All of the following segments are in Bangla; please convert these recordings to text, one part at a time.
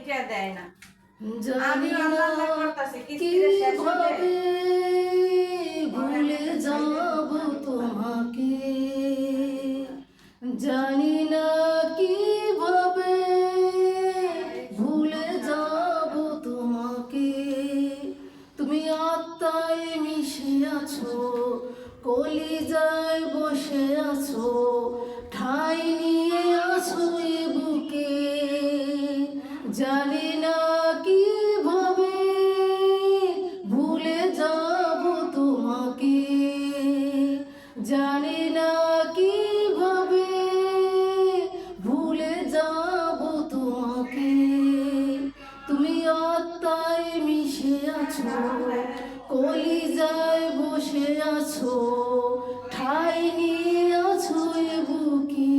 টিয়া দেয় না। জানি না কিভাবে ভুলে যাব তোমাকে, জানি না কিভাবে ভুলে যাব তোমাকে। তুমি আত্মায় মিশে আছো, কলিজায় বসে আছো, ঠাই নিয়ে আছো এ বুকে। জানি না কিভাবে ভুলে যাব তোমাকে, জানি না কিভাবে ভুলে যাব তোমাকে। তুমি আত্মায় মিশে আছো, কলিজায় বসে আছো, ঠাই নিয়ে আছো এ বুকে।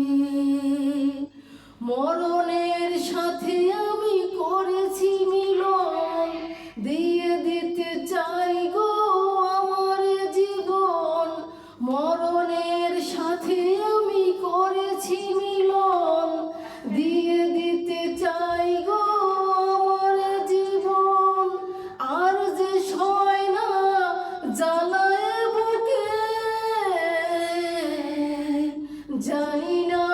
মরণের সাথে আমি করেছি মিলন, দিয়ে দিতে চাই গো আমার জীবন। মরণের সাথে আমি করেছি মিলন, দিয়ে দিতে চাই গো আমার জীবন। আর যে সয় না জ্বালায় বুকে, জানি না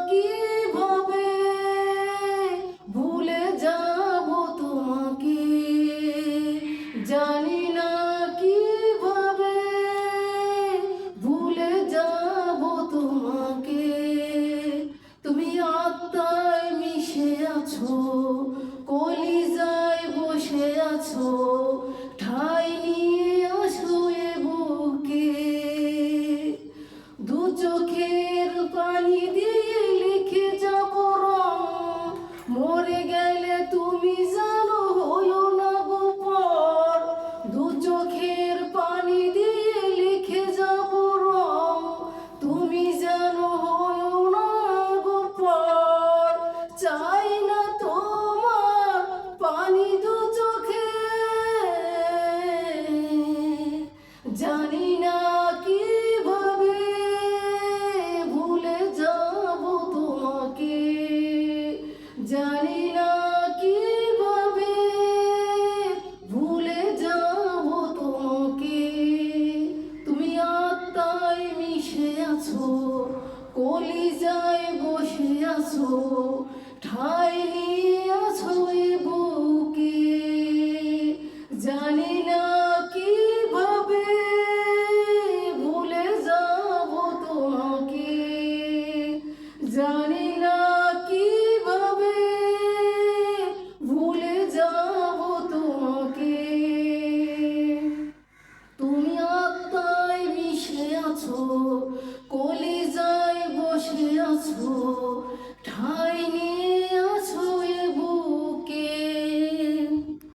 কিভাবে ভুলে যাব তোমাকে, জানি না কিভাবে ভুলে যাব তোমাকে। তুমি আত্মায় মিশে আছো, কলিজায় বসে আছো, ঠাই নিয়ে আছো এ বুকে। দু চোখের পানি দিয়ে লিখে যাব রং, মরে গেলে তুমি জানো হইও না গো পর। দু চোখের পানি দিয়ে লিখে যাব রং, তুমি জানো হইও না গো পর। চাই না তোমার পানি দু চোখে, জানি না কিভাবে ভুলে যাব তোমাকে, জানি না কিভাবে ভুলে যাব তোমাকে। তুমি আত্মায় মিশে আছো, কলিজায় বসে আছো, ঠাই নিয়ে আছো এ বুকে। জানি না কিভাবে ভুলে যাব তোমাকে, জানি না কিভাবে ভুলে যাব তোমাকে। তুমি আত্মায় মিশে আছো,